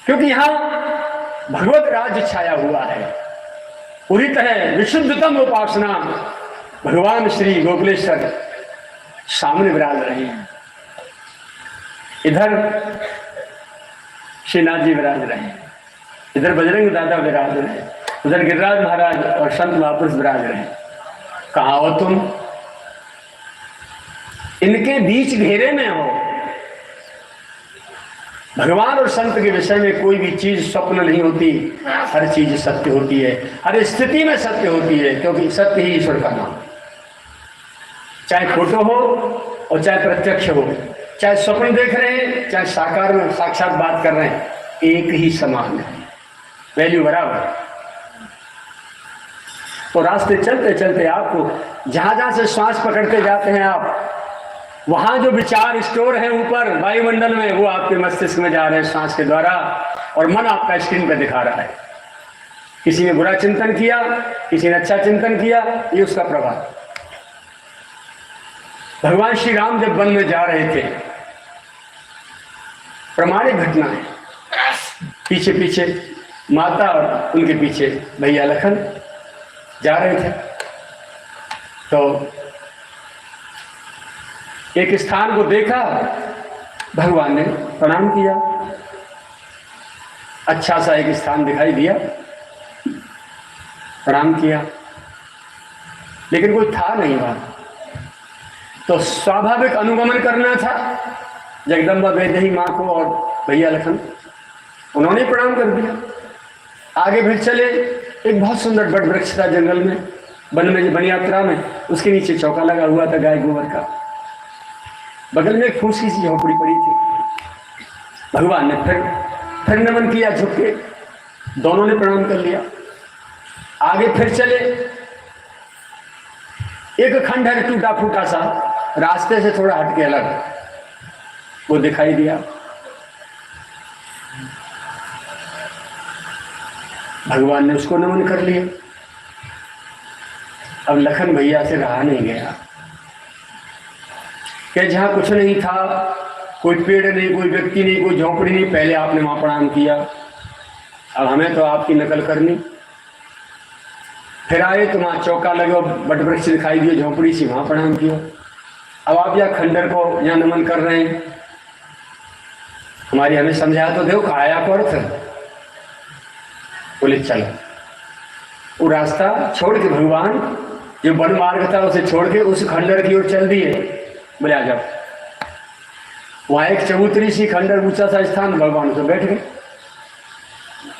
क्योंकि यहां भगवत राज्य छाया हुआ है। पूरी तरह विशुद्धतम उपासना भगवान श्री गोकुलेश्वर सामने विराज रहे हैं। इधर श्रीनाथ जी विराज रहे हैं, इधर बजरंग दादा विराज रहे हैं, उधर गिरिराज महाराज और संत महापुरुष विराज रहे हैं। कहाँ हो तुम? इनके बीच घेरे में हो। भगवान और संत के विषय में कोई भी चीज स्वप्न नहीं होती, हर चीज सत्य होती है, हर स्थिति में सत्य होती है, क्योंकि सत्य ही ईश्वर का नाम। चाहे फोटो हो और चाहे प्रत्यक्ष हो, चाहे स्वप्न देख रहे हैं चाहे साकार में साक्षात बात कर रहे हैं, एक ही समान है, वैल्यू बराबर। तो रास्ते चलते चलते आपको जहां जहां से श्वास पकड़ते जाते हैं आप, वहां जो विचार स्टोर है ऊपर वायुमंडल में, वो आपके मस्तिष्क में जा रहे हैं श्वास के द्वारा, और मन आपका स्क्रीन पर दिखा रहा है। किसी ने बुरा चिंतन किया, किसी ने अच्छा चिंतन किया, ये उसका प्रभाव। भगवान श्री राम जब वन में जा रहे थे, प्रामाणिक घटना है, पीछे पीछे माता और उनके पीछे भैया लखन जा रहे थे। तो एक स्थान को देखा, भगवान ने प्रणाम किया, अच्छा सा एक स्थान दिखाई दिया, प्रणाम किया, लेकिन कोई था नहीं वहां। तो स्वाभाविक अनुगमन करना था जगदम्बा वैदेही माँ को और भैया लखन, उन्होंने प्रणाम कर दिया। आगे फिर चले, एक बहुत सुंदर बट वृक्ष था जंगल में, वन यात्रा में, उसके नीचे चौका लगा हुआ था गाय गोबर का, बगल में एक फूसी सी झोपड़ी पड़ी थी। भगवान ने फिर नमन किया झुक के, दोनों ने प्रणाम कर लिया। आगे फिर चले, एक खंडहर टूटा फूटा सा रास्ते से थोड़ा हटके अलग वो दिखाई दिया। भगवान ने उसको नमन कर लिया। अब लखन भैया से रहा नहीं गया कि जहां कुछ नहीं था, कोई पेड़ नहीं, कोई व्यक्ति नहीं, कोई झोपड़ी नहीं, पहले आपने वहां प्रणाम किया, अब हमें तो आपकी नकल करनी। फिर आए तो वहां चौका लगे, बट वृक्ष दिखाई दिए, झोपड़ी सी, वहां प्रणाम किया। अब आप यहाँ खंडर को यहाँ नमन कर रहे हैं, हमारी हमें समझाया तो दो, काया को अर्थ। बोले चलो। वो रास्ता छोड़ के भगवान जो वन मार्ग था उसे छोड़ के उस खंडर की ओर चल दिए। बोले आ जाओ। वहां एक चबूतरी सी खंडर ऊंचा सा स्थान, भगवान उसे बैठ गए,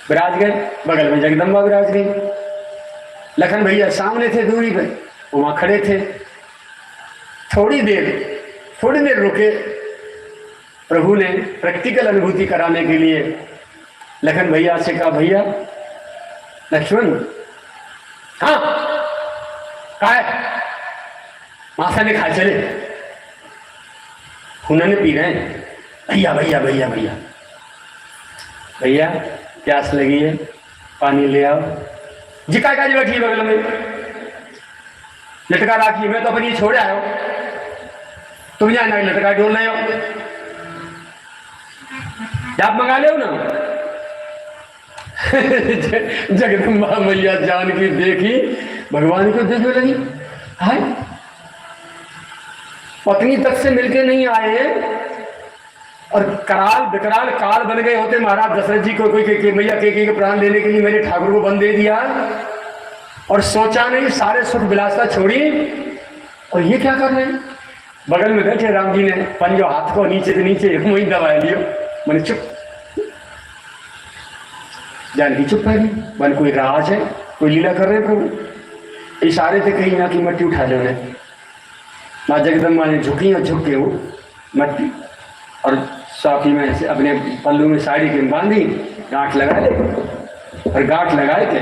विराज गए, बगल में जगदम्बा विराज गई। लखन भैया सामने थे दूरी पे, वो वहां खड़े थे। थोड़ी देर रुके, प्रभु ने प्रैक्टिकल अनुभूति कराने के लिए लखन भैया से कहा, भैया लक्ष्मण, हाँ कहा है, माथा ने खा चले, उन्होंने पी रहे हैं, भैया भैया भैया भैया भैया प्यास लगी है, पानी ले आओ। जिका का जी बैठिए बगल में, लटका राखिए, मैं तो अपनी छोड़े आयो, तुम यहाँ ना लटका डोल रहे हो, आप मंगा ले ना। जगदम्बा मैया जान की देखी, भगवान को देखने लगी, हाय पत्नी तक से मिलके नहीं आए और कराल विकराल काल बन गए होते महाराज दशरथ जी को, कोई मैया के प्राण लेने के लिए मेरे ठाकुर को बंद दे दिया, और सोचा नहीं, सारे सुख विलासता छोड़ी, और ये क्या कर रहे हैं। बगल में बैठे राम जी ने पंजो हाथ को नीचे से नीचे वही दबा लियो। मैंने चुप, जानकी चुप है, मन कोई राज है, कोई लीला कर रहे हैं प्रभु। इशारे से कहीं ना की मट्टी उठा लेने, माँ जगदम्बा ने झुकी और झुक के वो मट्टी और साफी में से अपने पल्लू में साड़ी के बांधी, गांठ लगा ले, और गांठ लगाए थे।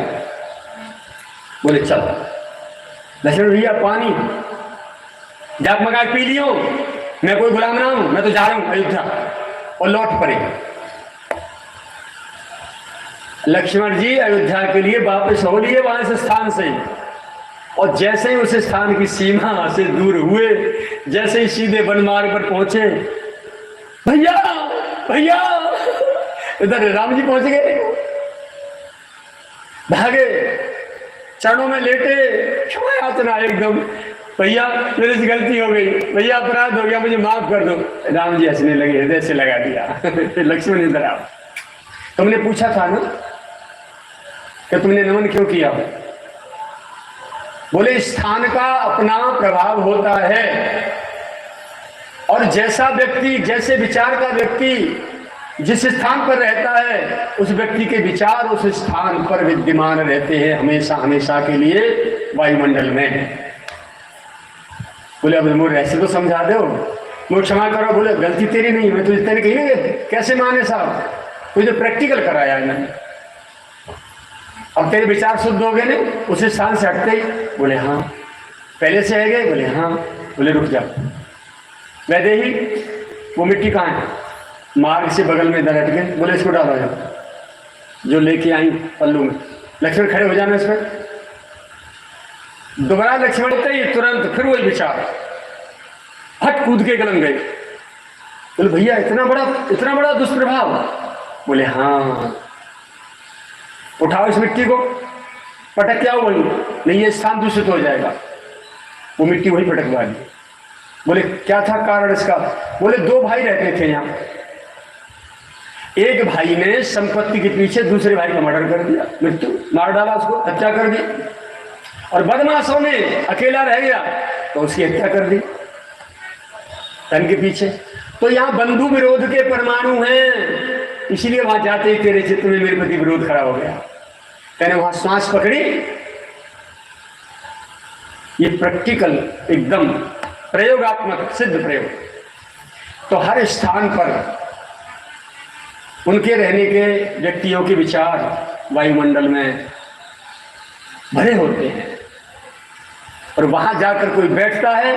बोले चल लक्ष्मण भैया पानी जाप मंगा पी लियो, मैं कोई गुलाम ना हूं, मैं तो जा रहा हूं अयोध्या, और लौट पड़े। लक्ष्मण जी अयोध्या के लिए वापस हो लिए वहां से स्थान से, और जैसे ही उस स्थान की सीमा से दूर हुए, जैसे ही सीधे वन मार्ग पर पहुंचे, भैया भैया इधर राम जी पहुंच गए, भागे, चरणों में लेटे, क्षमा याचना एकदम, भैया मेरे से गलती हो गई, भैया अपराध हो गया, मुझे माफ कर दो। राम जी हंसने लगे, हृदय से लगा दिया। फिर लक्ष्मण इधर आओ, तुमने पूछा था ना कि तुमने नमन क्यों किया? बोले स्थान का अपना प्रभाव होता है, और जैसा व्यक्ति, जैसे विचार का व्यक्ति जिस स्थान पर रहता है, उस व्यक्ति के विचार उस स्थान पर विद्यमान रहते हैं हमेशा हमेशा के लिए वायुमंडल में। बोले अब मोर ऐसे तो समझा दो, मुझे क्षमा करो। बोले गलती तेरी नहीं, मैं तुझे तेरे कही ना, कैसे माने साहब, तुझे प्रैक्टिकल कराया है मैंने, अब तेरे विचार शुद्ध हो गए ने उस स्थान से हटते ही। बोले हाँ। पहले से है गए? बोले हाँ। बोले रुक जाओ, वैसे ही वो मिट्टी कहाँ है? मार्ग से बगल में इधर हट गए। बोले इसको डालो जाओ, जो लेके आई पल्लू में। लक्ष्मण खड़े हो जाना इस पर। दोबारा लक्ष्मण होते ही तुरंत फिर वही विचार, हट कूद के गलन गए। बोले भैया इतना बड़ा दुष्प्रभाव? बोले हाँ। उठाओ इस मिट्टी को, पटक क्या वही, नहीं ये स्थान दूषित हो जाएगा। वो मिट्टी वही पटकवा दी। बोले क्या था कारण इसका? बोले दो भाई रहते थे यहाँ, एक भाई ने संपत्ति के पीछे दूसरे भाई का मर्डर कर दिया, मृत्यु मार डाला, उसको हत्या कर दी, और बदमाशों ने अकेला रह गया तो उसकी हत्या कर दी धन के पीछे। तो यहाँ बंधु विरोध के परमाणु हैं, इसीलिए वहां जाते ही तेरे चित्त में मेरे प्रति विरोध खड़ा हो गया। मैंने वहां सांस पकड़ी। ये प्रैक्टिकल एकदम प्रयोगात्मक सिद्ध प्रयोग। तो हर स्थान पर उनके रहने के व्यक्तियों के विचार वायुमंडल में भरे होते हैं, और वहां जाकर कोई बैठता है,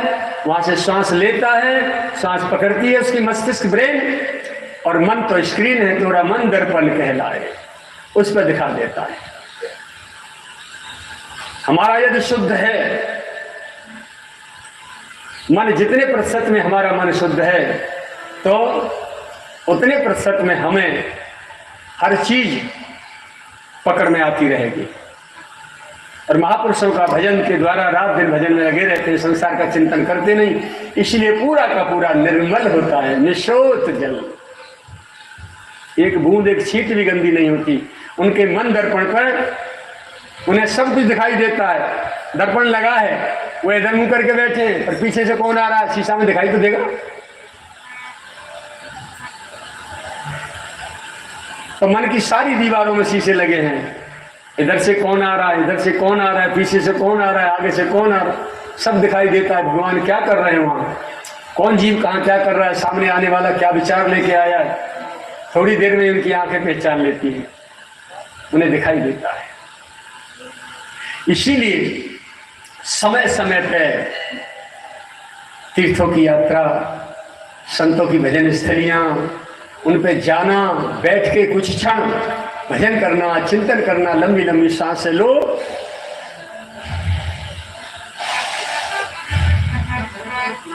वहां से सांस लेता है, सांस पकड़ती है उसकी मस्तिष्क ब्रेन, और मन तो स्क्रीन है, थोड़ा मन दर्पण कहलाए, उस पर दिखा देता है। हमारा यदि शुद्ध है मन, जितने प्रतिशत में हमारा मन शुद्ध है तो उतने प्रतिशत में हमें हर चीज पकड़ में आती रहेगी। और महापुरुषों का भजन के द्वारा रात दिन भजन में लगे रहते हैं, संसार का चिंतन करते नहीं, इसलिए पूरा का पूरा निर्मल होता है, निशोत जल, एक बूंद एक छींट भी गंदी नहीं होती। उनके मन दर्पण पर उन्हें सब कुछ दिखाई देता है, दर्पण लगा है, वो इधर मुंह करके बैठे हैं, पर पीछे से कौन आ रहा है शीशा में दिखाई तो देगा। तो मन की सारी दीवारों में शीशे लगे हैं, इधर से कौन आ रहा है, इधर से कौन आ रहा है, पीछे से कौन आ रहा है, आगे से कौन आ रहा है, सब दिखाई देता है। भगवान क्या कर रहे हैं वहां, कौन जीव कहाँ क्या कर रहा है, सामने आने वाला क्या विचार लेके आया है, थोड़ी देर में उनकी आंखें पहचान लेती है, उन्हें दिखाई देता है। इसीलिए समय समय पर तीर्थों की यात्रा, संतों की भजन स्थलियां, उन पे जाना, बैठ के कुछ क्षण भजन करना, चिंतन करना, लंबी लंबी सांसें लो।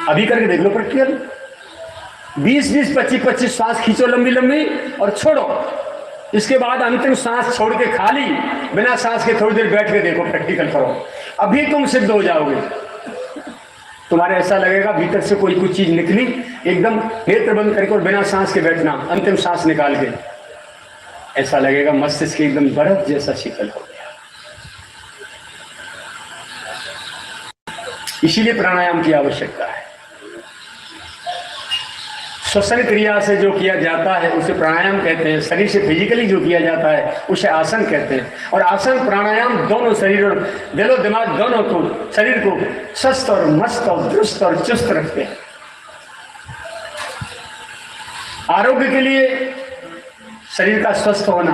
अभी करके देख लो प्रैक्टिकल, 20-20, 25-25 सांस खींचो लंबी लंबी और छोड़ो। इसके बाद अंतिम सांस छोड़ के खाली बिना सांस के थोड़ी देर बैठ के देखो, प्रैक्टिकल करो, अभी तुम सिद्ध हो जाओगे। तुम्हारे ऐसा लगेगा भीतर से कोई कुछ चीज निकली, एकदम नेत्र बंद करके और बिना सांस के बैठना, अंतिम सांस निकाल के, ऐसा लगेगा मस्तिष्क एकदम बर्फ जैसा शीतल हो गया। इसीलिए प्राणायाम की आवश्यकता है। श्वसन क्रिया से जो किया जाता है उसे प्राणायाम कहते हैं, शरीर से फिजिकली जो किया जाता है उसे आसन कहते हैं। और आसन प्राणायाम दोनों शरीर और दिलो दिमाग दोनों को, शरीर को स्वस्थ और मस्त और दुरुस्त और चुस्त रखते हैं। आरोग्य के लिए शरीर का स्वस्थ होना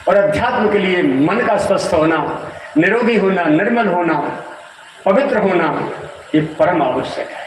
और अध्यात्म के लिए मन का स्वस्थ होना, निरोगी होना, निर्मल होना, पवित्र होना, ये परम आवश्यक है।